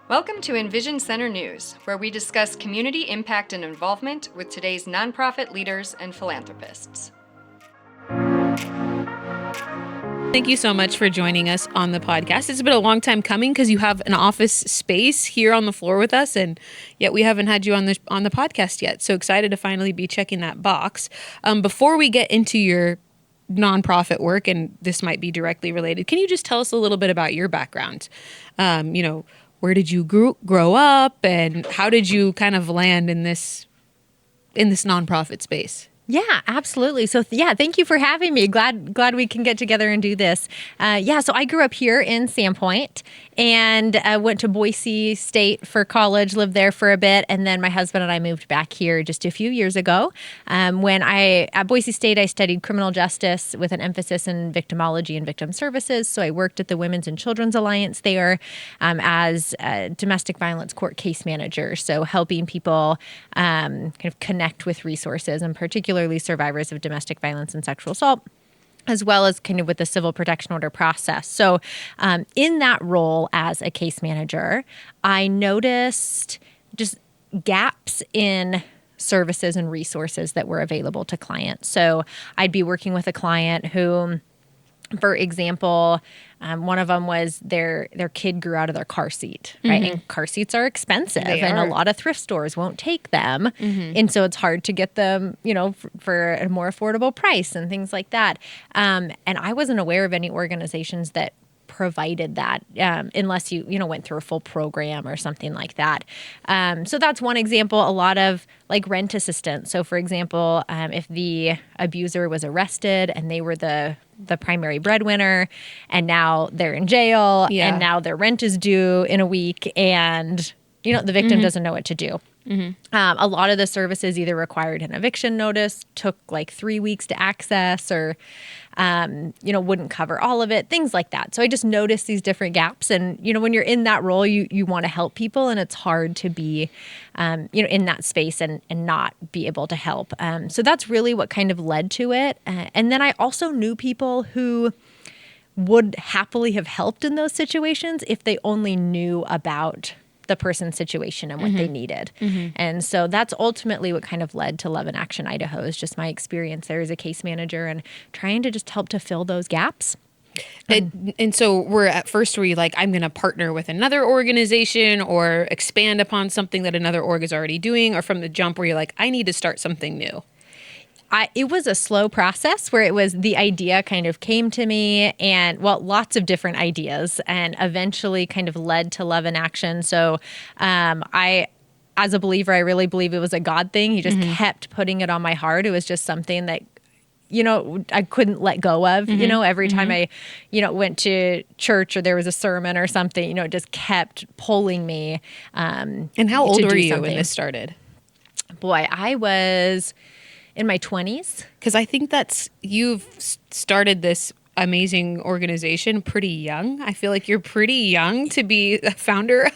Welcome to EnVision Center News, where we discuss community impact and involvement with today's nonprofit leaders and philanthropists. Thank you so much for joining us on the podcast. It's been a long time coming because you have an office space here on the floor with us, and yet we haven't had you on the podcast yet. So excited to finally be checking that box. Before we get into your nonprofit work, and this might be directly related, can you just tell us a little bit about your background? Where did you grow up, and how did you kind of land in this nonprofit space? Yeah, absolutely. So thank you for having me. Glad we can get together and do this. So I grew up here in Sandpoint and went to Boise State for college, lived there for a bit, and then my husband and I moved back here just a few years ago. At Boise State, I studied criminal justice with an emphasis in victimology and victim services. So I worked at the Women's and Children's Alliance there as a domestic violence court case manager. So helping people kind of connect with resources, and particularly survivors of domestic violence and sexual assault, as well as kind of with the civil protection order process. So in that role as a case manager, I noticed just gaps in services and resources that were available to clients. So I'd be working with a client who, for example, one of them was their kid grew out of their car seat, right? Mm-hmm. And car seats are expensive, and a lot of thrift stores won't take them. Mm-hmm. And so it's hard to get them, for a more affordable price and things like that. And I wasn't aware of any organizations that provided that unless you went through a full program or something like that. So that's one example. A lot of like rent assistance. So for example, if the abuser was arrested and they were the primary breadwinner and now they're in jail and now their rent is due in a week and the victim mm-hmm. doesn't know what to do. Mm-hmm. A lot of the services either required an eviction notice, took like 3 weeks to access, or, wouldn't cover all of it, things like that. So I just noticed these different gaps. And, when you're in that role, you want to help people, and it's hard to be, in that space and not be able to help. So that's really what kind of led to it. And then I also knew people who would happily have helped in those situations if they only knew about the person's situation and what mm-hmm. they needed. Mm-hmm. And so that's ultimately what kind of led to Love in Action Idaho, is just my experience there as a case manager and trying to just help to fill those gaps. And so were you like, I'm going to partner with another organization or expand upon something that another org is already doing, or from the jump where you're like, I need to start something new? It was a slow process where it was the idea kind of came to me, and lots of different ideas, and eventually kind of led to Love in Action. So I, as a believer, I really believe it was a God thing. He just mm-hmm. kept putting it on my heart. It was just something that, I couldn't let go of, mm-hmm. Every time mm-hmm. I, went to church or there was a sermon or something, it just kept pulling me. And how old were you when this started? Boy, I was in my 20s. Because I think you've started this amazing organization pretty young. I feel like you're pretty young to be a founder.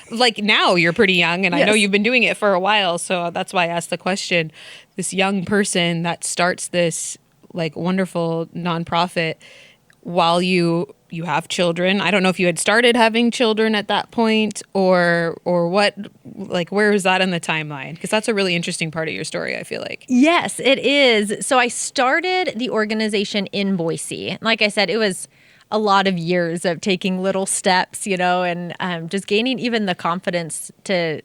Like now you're pretty young, and yes. I know you've been doing it for a while. So that's why I asked the question. This young person that starts this like wonderful nonprofit while you have children. I don't know if you had started having children at that point or what, like, where is that in the timeline? Because that's a really interesting part of your story, I feel like. Yes, it is. So I started the organization in Boise. Like I said, it was a lot of years of taking little steps, and just gaining even the confidence to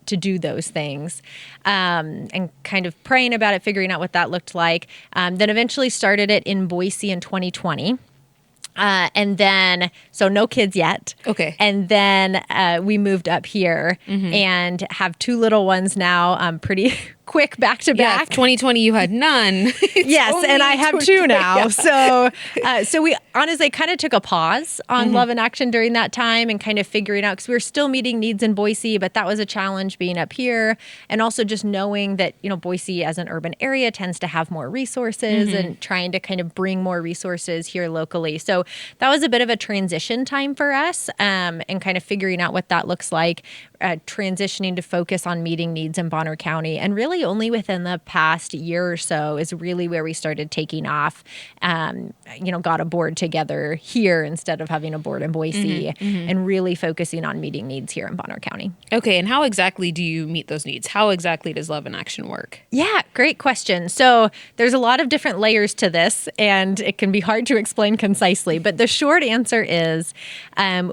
do those things, and kind of praying about it, figuring out what that looked like. Then eventually started it in Boise in 2020. And then, so no kids yet. Okay. And then we moved up here mm-hmm. and have 2 little ones now, pretty quick back to back. 2020 you had none. Yes, and I have 2 now. Yeah. So we honestly kind of took a pause on mm-hmm. Love in Action during that time and kind of figuring out, because we were still meeting needs in Boise, but that was a challenge being up here, and also just knowing that Boise as an urban area tends to have more resources mm-hmm. and trying to kind of bring more resources here locally. So that was a bit of a transition time for us, and kind of figuring out what that looks like, transitioning to focus on meeting needs in Bonner County and really honestly, only within the past year or so is really where we started taking off. Got a board together here instead of having a board in Boise, and really focusing on meeting needs here in Bonner County. Okay, and how exactly do you meet those needs? How exactly does Love in Action work? Yeah, great question. So there's a lot of different layers to this, and it can be hard to explain concisely. But the short answer is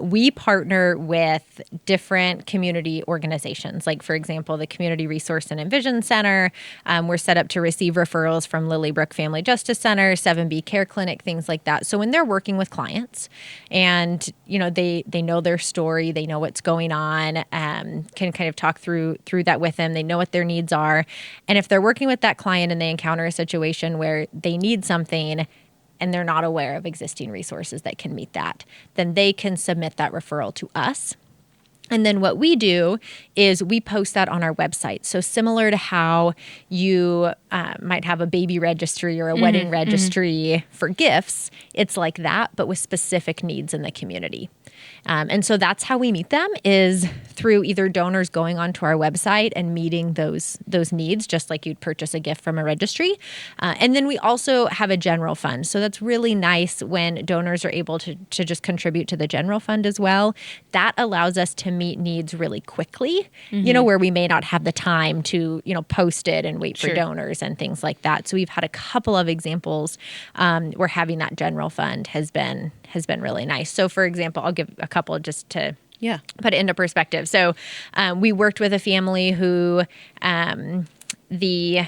we partner with different community organizations. Like, for example, the Community Resource and EnVision Center. We're set up to receive referrals from Lilybrook Family Justice Center, 7B Care Clinic, things like that. So when they're working with clients and, they know their story, they know what's going on, can kind of talk through that with them. They know what their needs are. And if they're working with that client and they encounter a situation where they need something and they're not aware of existing resources that can meet that, then they can submit that referral to us. And then what we do is we post that on our website. So similar to how you might have a baby registry or a wedding registry for gifts, it's like that, but with specific needs in the community. And so that's how we meet them, is through either donors going onto our website and meeting those needs, just like you'd purchase a gift from a registry. And then we also have a general fund. So that's really nice when donors are able to just contribute to the general fund as well. That allows us to meet needs really quickly, where we may not have the time to, post it and wait for donors and things like that. So we've had a couple of examples where having that general fund has been really nice. So for example, I'll give a couple just to put it into perspective. So we worked with a family who they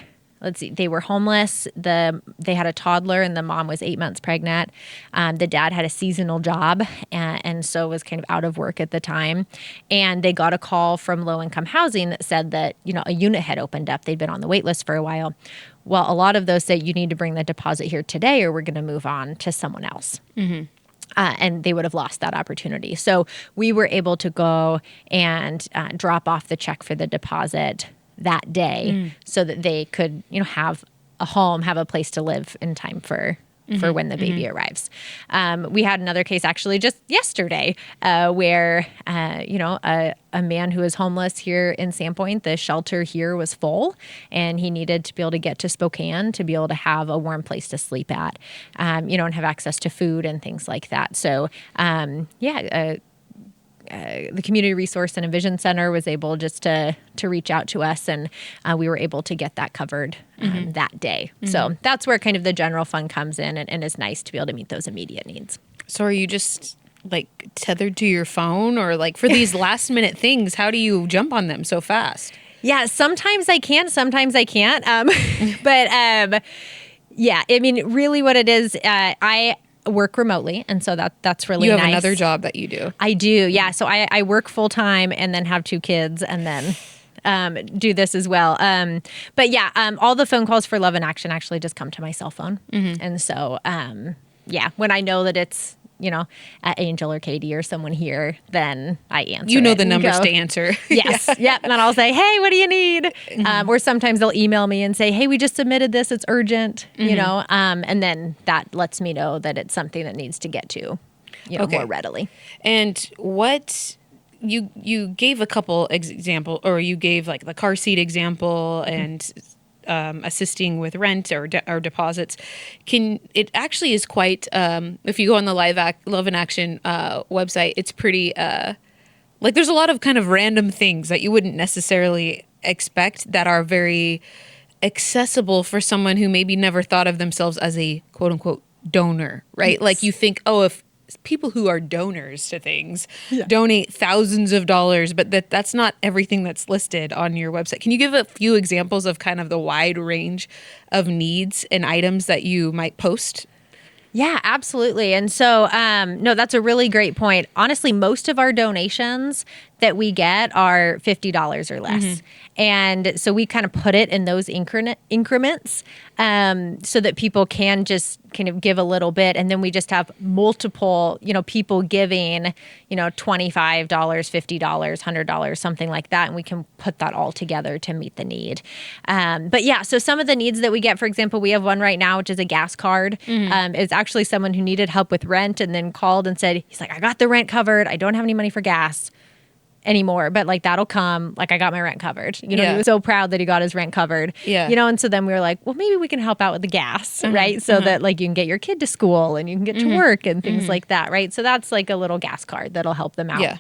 were homeless. They had a toddler and the mom was 8 months pregnant. The dad had a seasonal job and so was kind of out of work at the time. And they got a call from low income housing that said that, a unit had opened up. They'd been on the wait list for a while. Well, a lot of those say you need to bring the deposit here today or we're going to move on to someone else. And they would have lost that opportunity. So we were able to go and drop off the check for the deposit that day so that they could, have a home, have a place to live in time for when the baby arrives. We had another case actually just yesterday where, a man who is homeless here in Sandpoint, the shelter here was full and he needed to be able to get to Spokane to be able to have a warm place to sleep at, and have access to food and things like that. So, the Community Resource and EnVision Center was able just to reach out to us, and we were able to get that covered that day. So that's where kind of the general fund comes in, and it's nice to be able to meet those immediate needs. So are you just tethered to your phone, or for these last minute things, how do you jump on them so fast? Yeah, sometimes I can, sometimes I can't. Really what it is, I work remotely, and so that's really nice. You have another job that you do. I do, yeah. So I work full time and then have 2 kids and then do this as well. All the phone calls for Love in Action actually just come to my cell phone. And so, when I know that it's, at Angel or Katie or someone here, then I answer. You know the numbers to answer. Yes. Yep. And then I'll say, hey, what do you need? Or sometimes they'll email me and say, hey, we just submitted this. It's urgent, and then that lets me know that it's something that needs to get to, more readily. And what you gave a couple example, or you gave the car seat example and assisting with rent or deposits. It actually is quite, if you go on the Love in Action website, it's pretty, there's a lot of kind of random things that you wouldn't necessarily expect that are very accessible for someone who maybe never thought of themselves as a quote unquote donor, right? Yes. You think, if people who are donors to things donate thousands of dollars, but that's not everything that's listed on your website. Can you give a few examples of kind of the wide range of needs and items that you might post? Yeah, absolutely. And so, that's a really great point. Honestly, most of our donations that we get are $50 or less. And so we kind of put it in those increments so that people can just kind of give a little bit. And then we just have multiple, people giving, $25, $50, $100, something like that. And we can put that all together to meet the need. So some of the needs that we get, for example, we have one right now, which is a gas card. It's actually someone who needed help with rent and then called and said, he's like, I got the rent covered. I don't have any money for gas. anymore, but like that'll come. Like I got my rent covered. He was so proud that he got his rent covered. Yeah. And so then we were like, well, maybe we can help out with the gas, right? So that like you can get your kid to school and you can get to work and things like that, right? So that's like a little gas card that'll help them out. Yeah.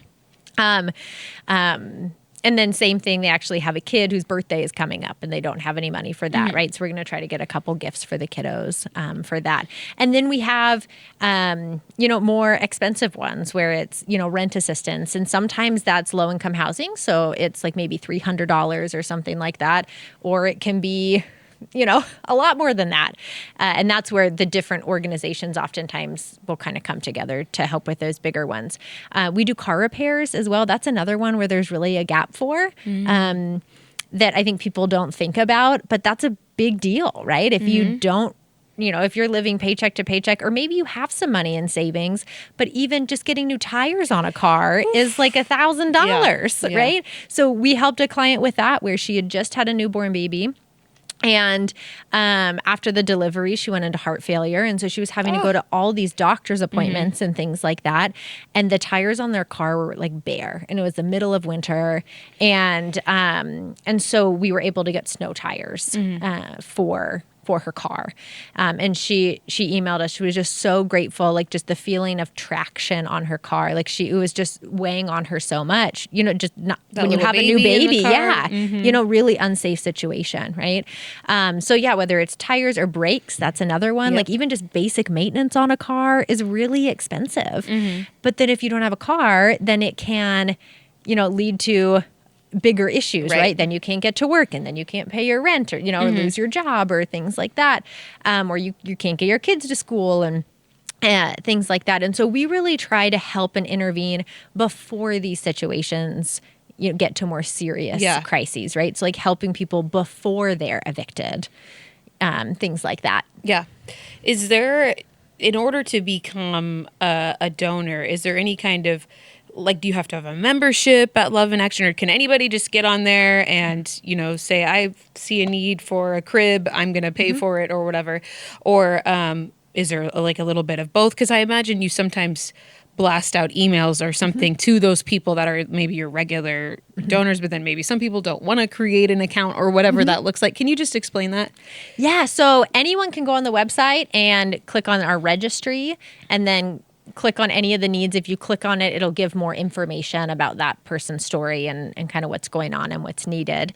And then same thing, they actually have a kid whose birthday is coming up and they don't have any money for that, right? So we're going to try to get a couple gifts for the kiddos for that. And then we have, more expensive ones where it's, rent assistance. And sometimes that's low income housing. So it's like maybe $300 or something like that. Or it can be a lot more than that. And that's where the different organizations oftentimes will kind of come together to help with those bigger ones. We do car repairs as well. That's another one where there's really a gap for that I think people don't think about, but that's a big deal, right? If you don't, if you're living paycheck to paycheck, or maybe you have some money in savings, but even just getting new tires on a car is like $1,000, right? So we helped a client with that where she had just had a newborn baby. And after the delivery, she went into heart failure. And so she was having to go to all these doctor's appointments and things like that. And the tires on their car were like bare. And it was the middle of winter. And so we were able to get snow tires for her car. And she emailed us. She was just so grateful, like just the feeling of traction on her car. Like it was just weighing on her so much, just not That when you little have a new baby. baby in the car. Really unsafe situation, right? So whether it's tires or brakes, that's another one. Yep. Like even just basic maintenance on a car is really expensive. But then if you don't have a car, then it can, lead to bigger issues, right? Then you can't get to work and then you can't pay your rent or, or lose your job or things like that. Or you can't get your kids to school and things like that. And so we really try to help and intervene before these situations get to more serious crises, right? So like helping people before they're evicted, things like that. Yeah. Is there, in order to become a donor, is there any kind of, like, do you have to have a membership at Love in Action, or can anybody just get on there and, say, I see a need for a crib, I'm going to pay for it or whatever? Or is there a little bit of both? Because I imagine you sometimes blast out emails or something to those people that are maybe your regular donors, but then maybe some people don't want to create an account or whatever that looks like. Can you just explain that? Yeah. So anyone can go on the website and click on our registry and then click on any of the needs. If you click on it, it'll give more information about that person's story and kind of what's going on and what's needed.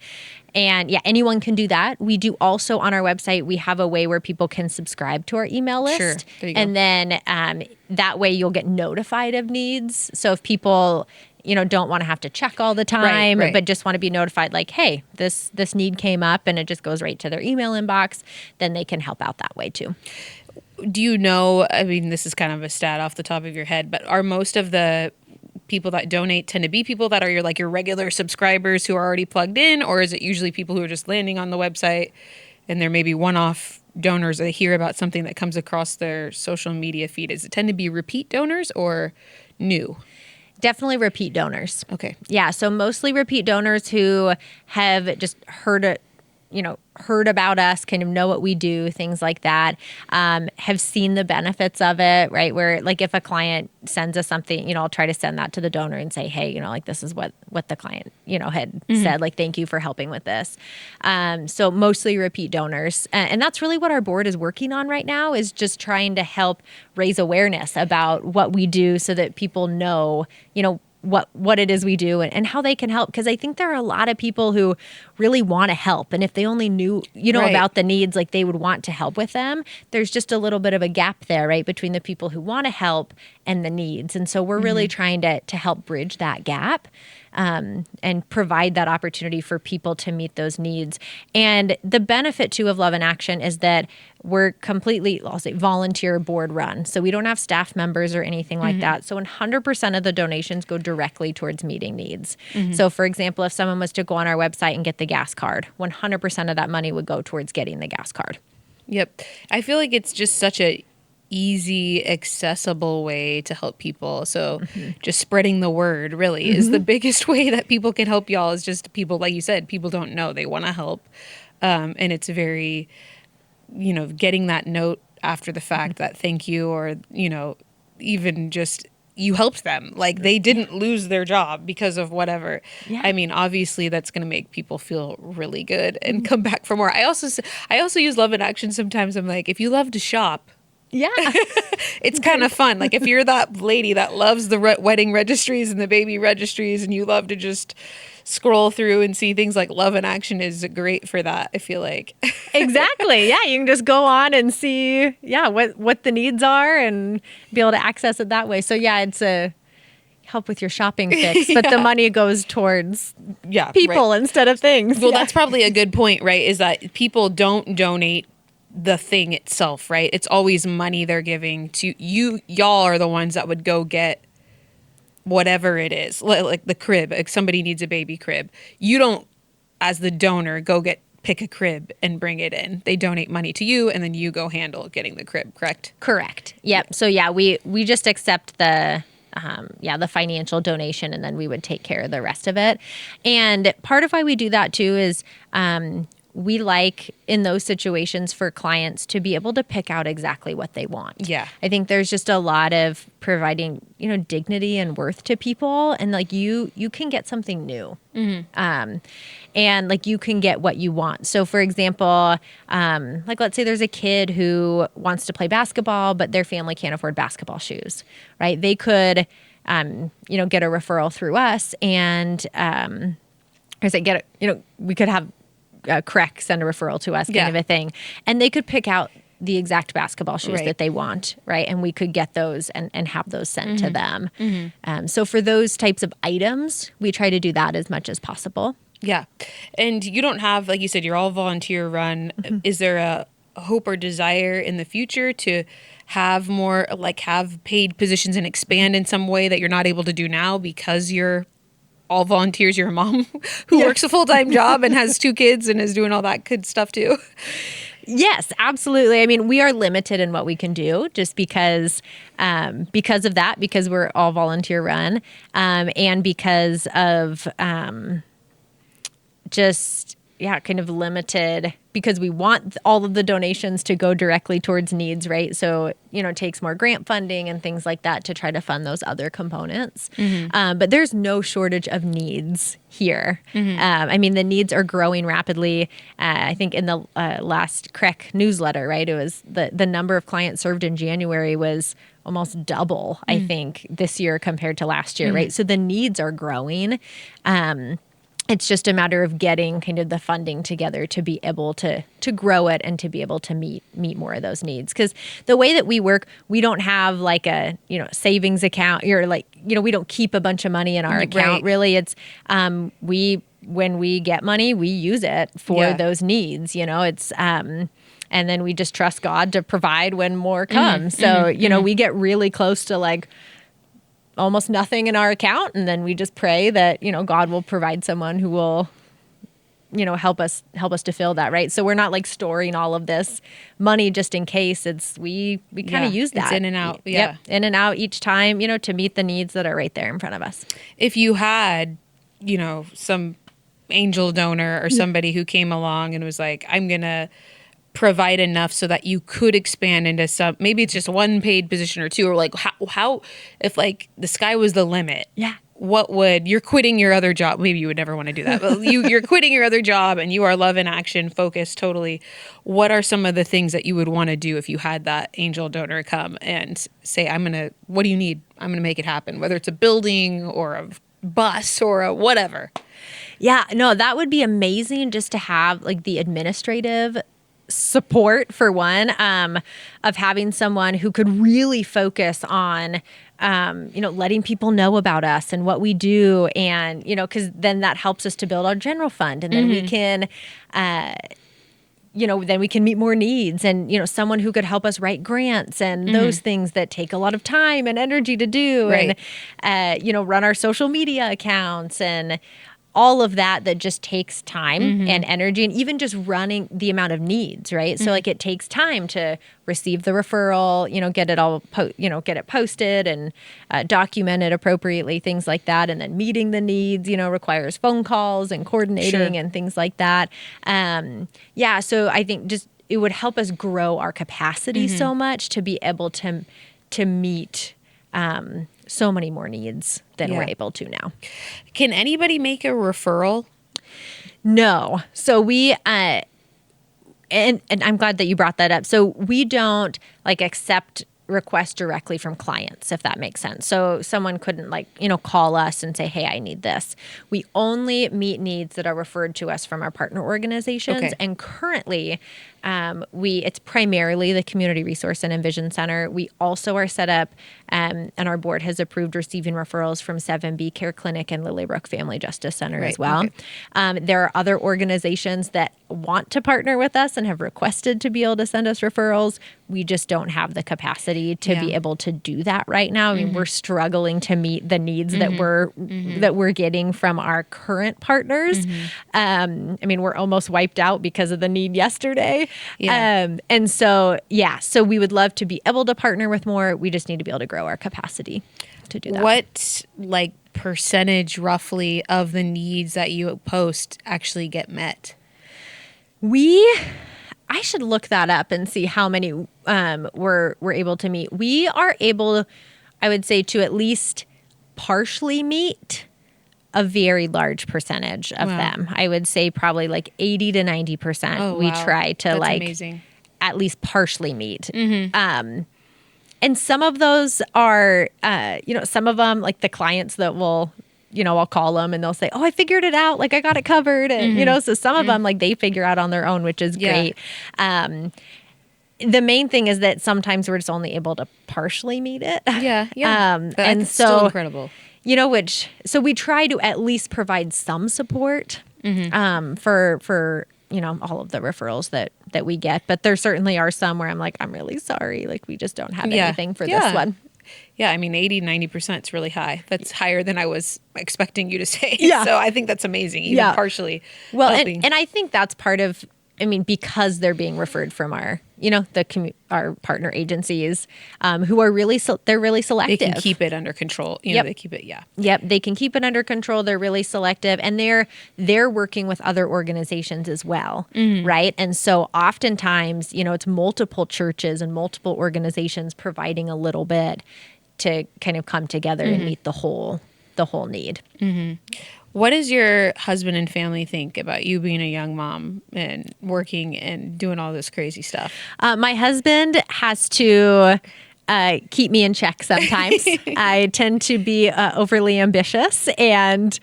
And anyone can do that. We do also on our website, we have a way where people can subscribe to our email list. Sure. There you go. And then that way you'll get notified of needs. So if people don't want to have to check all the time, right. but just want to be notified like, hey, this need came up, and it just goes right to their email inbox, then they can help out that way too. Do you know, I mean, this is kind of a stat off the top of your head, but are most of the people that donate tend to be people that are your regular subscribers who are already plugged in, or is it usually people who are just landing on the website and they're maybe one-off donors, or they hear about something that comes across their social media feed? Does it tend to be repeat donors or new? Definitely repeat donors. Okay. Yeah, so mostly repeat donors who have just heard about us, kind of know what we do, things like that, have seen the benefits of it, right? Where like if a client sends us something, I'll try to send that to the donor and say, hey, this is what the client, had said, like, thank you for helping with this. So mostly repeat donors. And that's really what our board is working on right now, is just trying to help raise awareness about what we do so that people know, what it is we do and how they can help. Because I think there are a lot of people who really want to help. And if they only knew, Right. about the needs, like they would want to help with them. There's just a little bit of a gap there, right, between the people who want to help and the needs. And so we're really trying to help bridge that gap. And provide that opportunity for people to meet those needs. And the benefit, too, of Love in Action is that we're completely, I'll say, volunteer board run. So we don't have staff members or anything like that. So 100% of the donations go directly towards meeting needs. So, for example, if someone was to go on our website and get the gas card, 100% of that money would go towards getting the gas card. Yep. I feel like it's just such a easy, accessible way to help people. So just spreading the word really is the biggest way that people can help y'all. Is just people, like you said, people don't know, they want to help. And it's very, getting that note after the fact, that thank you, or, even just you helped them. Like they didn't lose their job because of whatever. Yeah. I mean, obviously that's going to make people feel really good and come back for more. I also use love in action. Sometimes I'm like, if you love to shop, Yeah. it's kind of fun. Like if you're that lady that loves the wedding registries and the baby registries and you love to just scroll through and see things, like love in action is great for that, I feel like. Exactly. Yeah. You can just go on and see, what the needs are and be able to access it that way. So yeah, it's a help with your shopping fix, but the money goes towards people instead of things. Well, that's probably a good point, right? Is that people don't donate the thing itself, right? It's always money they're giving to you. Y'all are the ones that would go get whatever it is, like the crib. If somebody needs a baby crib, you don't, as the donor, pick a crib and bring it in. They donate money to you, and then you go handle getting the crib. Correct? Correct. Yep. So yeah, we just accept the financial donation, and then we would take care of the rest of it. And part of why we do that too is we like in those situations for clients to be able to pick out exactly what they want. Yeah. I think there's just a lot of providing, dignity and worth to people, and like you can get something new. Mm-hmm. And like you can get what you want. So for example, like let's say there's a kid who wants to play basketball, but their family can't afford basketball shoes, right? They could, get a referral through us, and we could have CREC send a referral to us, kind of a thing, and they could pick out the exact basketball shoes that they want, right? And we could get those and have those sent to them. Mm-hmm. So for those types of items, we try to do that as much as possible. Yeah. And you don't have, like you said, you're all volunteer run. Mm-hmm. Is there a hope or desire in the future to have more, like have paid positions and expand in some way that you're not able to do now because you're all volunteers? You're a mom who works a full-time job and has 2 kids and is doing all that good stuff too. Yes, absolutely. I mean, we are limited in what we can do just because of that, because we're all volunteer run, and because of kind of limited, because we want all of the donations to go directly towards needs, right? So, it takes more grant funding and things like that to try to fund those other components. Mm-hmm. But there's no shortage of needs here. Mm-hmm. The needs are growing rapidly. I think in the last CREC newsletter, right, it was the number of clients served in January was almost double, I think, this year compared to last year, right? So the needs are growing. It's just a matter of getting kind of the funding together to be able to grow it and to be able to meet more of those needs. Because the way that we work, we don't have like a savings account. You're like, we don't keep a bunch of money in our account. Really, it's when we get money, we use it for those needs. It's and then we just trust God to provide when more comes. So we get really close to like almost nothing in our account, and then we just pray that God will provide someone who will help us to fill that, right? So we're not like storing all of this money just in case. It's we kind of use that. It's in and out. Yep, in and out each time, to meet the needs that are right there in front of us. If you had some angel donor or somebody who came along and was like, I'm gonna provide enough so that you could expand into some, maybe it's just one paid position or 2, or like how if like the sky was the limit, you're quitting your other job, maybe you would never want to do that, but you're quitting your other job and you are love and action focused totally. What are some of the things that you would want to do if you had that angel donor come and say, what do you need? I'm going to make it happen, whether it's a building or a bus or a whatever. Yeah, no, that would be amazing, just to have like the administrative support for one, of having someone who could really focus on letting people know about us and what we do, and because then that helps us to build our general fund, and then we can then we can meet more needs, and someone who could help us write grants and those things that take a lot of time and energy to do, and run our social media accounts and all of that just takes time and energy, and even just running the amount of needs, right? So like it takes time to receive the referral, get it all, get it posted and documented appropriately, things like that. And then meeting the needs, requires phone calls and coordinating and things like that. So I think just it would help us grow our capacity so much to be able to meet so many more needs than we're able to now. Can anybody make a referral? No. So we, and I'm glad that you brought that up. So we don't accept requests directly from clients, if that makes sense. So someone couldn't call us and say, hey, I need this. We only meet needs that are referred to us from our partner organizations. Okay. And currently, it's primarily the Community Resource and EnVision Center. We also are set up, and our board has approved receiving referrals from 7B Care Clinic and Lilybrook Family Justice Center as well. Okay. There are other organizations that want to partner with us and have requested to be able to send us referrals. We just don't have the capacity to be able to do that right now. I mean, we're struggling to meet the needs that we're getting from our current partners. I mean, we're almost wiped out because of the need yesterday. Yeah. So we would love to be able to partner with more. We just need to be able to grow our capacity to do that. What percentage roughly of the needs that you post actually get met? I should look that up and see how many we're able to meet. We are able, I would say, to at least partially meet a very large percentage of them. I would say probably 80 to 90%. We try to amazing. At least partially meet. And some of those are, some of them, the clients that will, I'll call them and they'll say, oh, I figured it out. I got it covered. And, so some of them, they figure out on their own, which is great. The main thing is that sometimes we're just only able to partially meet it. Yeah. And so still incredible. So we try to at least provide some support for all of the referrals that we get. But there certainly are some where I'm I'm really sorry. We just don't have anything for this one. Yeah, I mean, 80, 90% is really high. That's higher than I was expecting you to say. Yeah. So I think that's amazing, even partially. Well, and I think that's part of, because they're being referred from our, our partner agencies who are really, they're really selective. They can keep it under control. They keep it, Yep, they can keep it under control. They're really selective. And they're working with other organizations as well, right? And so oftentimes, it's multiple churches and multiple organizations providing a little bit to kind of come together and meet the whole need. What does your husband and family think about you being a young mom and working and doing all this crazy stuff? My husband has to keep me in check sometimes. I tend to be overly ambitious and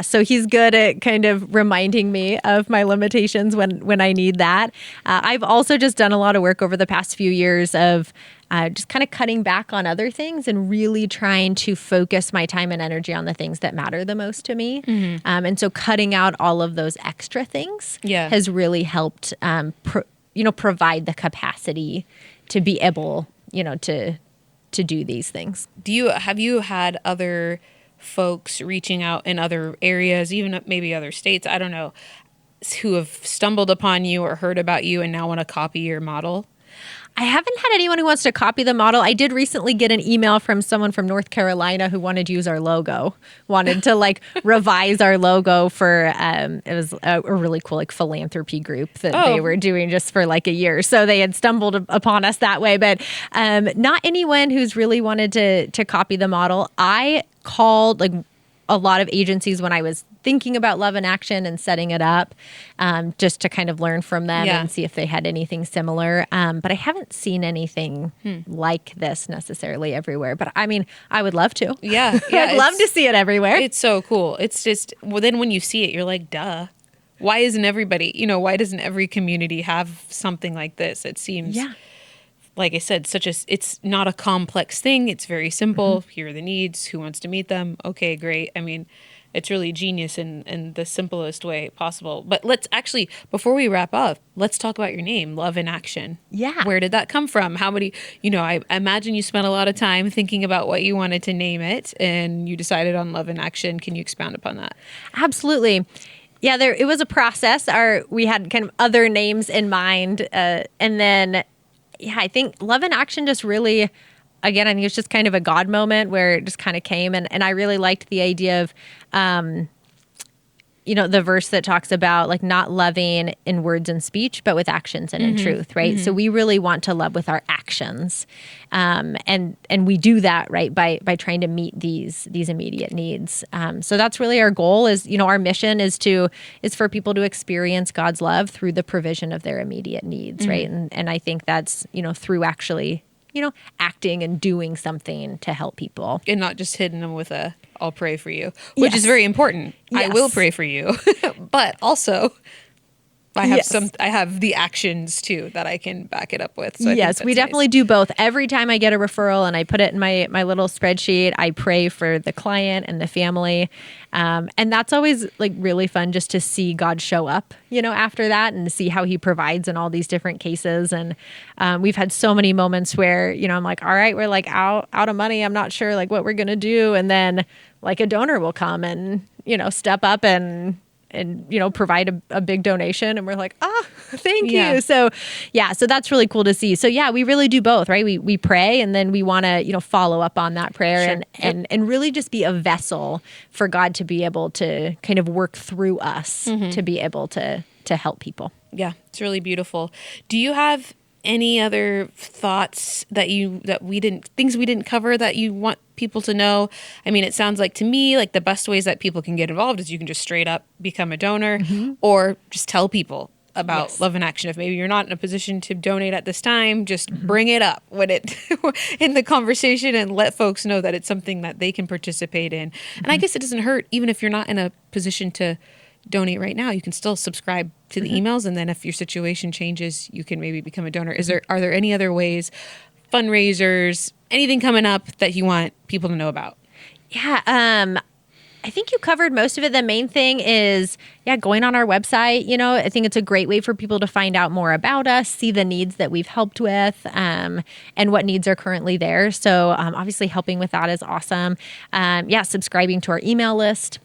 so he's good at kind of reminding me of my limitations when I need that. I've also just done a lot of work over the past few years of just kind of cutting back on other things and really trying to focus my time and energy on the things that matter the most to me. And so cutting out all of those extra things has really helped, provide the capacity to be able, to do these things. Have you had other folks reaching out in other areas, even maybe other states, I don't know, who have stumbled upon you or heard about you and now want to copy your model? I haven't had anyone who wants to copy the model. I did recently get an email from someone from North Carolina who wanted to use our logo, wanted to revise our logo for, it was a really cool philanthropy group that they were doing just for a year. So they had stumbled upon us that way, but not anyone who's really wanted to copy the model. I called a lot of agencies when I was thinking about Love in Action and setting it up, just to kind of learn from them and see if they had anything similar. But I haven't seen anything like this necessarily everywhere. But I mean, I would love to. Yeah. I'd love to see it everywhere. It's so cool. It's just, then when you see it, you're like, duh. Why isn't everybody, why doesn't every community have something like this? It seems, like I said, it's not a complex thing. It's very simple. Here are the needs. Who wants to meet them? Okay, great. I mean, it's really genius in the simplest way possible. But let's actually, before we wrap up, let's talk about your name, Love in Action. Yeah. Where did that come from? How many, I imagine you spent a lot of time thinking about what you wanted to name it and you decided on Love in Action. Can you expound upon that? Absolutely. Yeah, it was a process. We had kind of other names in mind. And then, I think Love in Action just really, again, I think it's just kind of a God moment where it just kind of came. And I really liked the idea of the verse that talks about like not loving in words and speech, but with actions and in truth, right? So we really want to love with our actions. And we do that, right, by trying to meet these immediate needs. So that's really our goal is, our mission is for people to experience God's love through the provision of their immediate needs, right? And I think that's, through actually, acting and doing something to help people. And not just hitting them with I'll pray for you, which is very important. Yes. I will pray for you, but also I have the actions too that I can back it up with. So I think we definitely do both. Every time I get a referral and I put it in my little spreadsheet, I pray for the client and the family. And that's always like really fun just to see God show up, after that and see how he provides in all these different cases. And we've had so many moments where, I'm like, all right, we're like out of money. I'm not sure like what we're going to do. And then like a donor will come and, step up and provide a big donation. And we're like, thank you. So that's really cool to see. So we really do both, right? We pray and then we want to, follow up on that prayer and really just be a vessel for God to be able to kind of work through us to be able to help people. Yeah, it's really beautiful. Do you have any other thoughts things we didn't cover that you want people to know? I mean, it sounds like to me, like the best ways that people can get involved is you can just straight up become a donor or just tell people about Love in Action. If maybe you're not in a position to donate at this time, just bring it up when in the conversation and let folks know that it's something that they can participate in. And I guess it doesn't hurt, even if you're not in a position to donate right now, you can still subscribe to the emails, and then if your situation changes, you can maybe become a donor. Are there any other ways, fundraisers, anything coming up that you want people to know about? Yeah, I think you covered most of it. The main thing is, going on our website. I think it's a great way for people to find out more about us, see the needs that we've helped with, and what needs are currently there. So obviously helping with that is awesome. Subscribing to our email list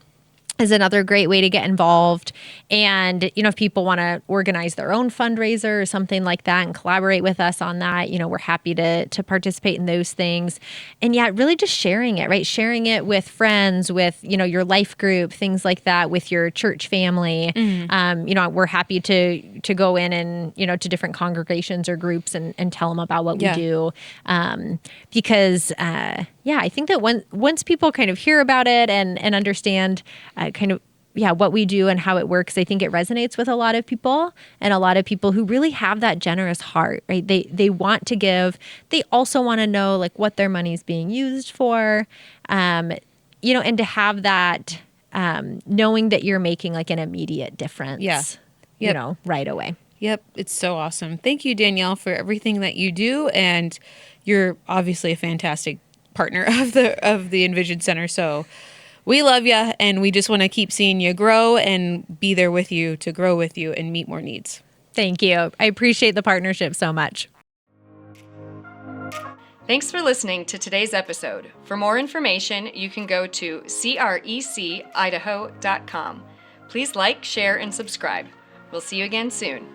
is another great way to get involved. And, if people want to organize their own fundraiser or something like that and collaborate with us on that, we're happy to participate in those things. And really just sharing it, right? Sharing it with friends, with, your life group, things like that, with your church family. We're happy to go in and, to different congregations or groups and tell them about what we do. Because, I think that once people kind of hear about it and understand what we do and how it works, I think it resonates with a lot of people, and a lot of people who really have that generous heart, right? They want to give. They also want to know like what their money is being used for, and to have that knowing that you're making like an immediate difference, right away. Yep. It's so awesome. Thank you, Danielle, for everything that you do. And you're obviously a fantastic partner of the EnVision Center. So we love you, and we just want to keep seeing you grow and be there with you to grow with you and meet more needs. Thank you. I appreciate the partnership so much. Thanks for listening to today's episode. For more information, you can go to crecidaho.com. Please like, share, and subscribe. We'll see you again soon.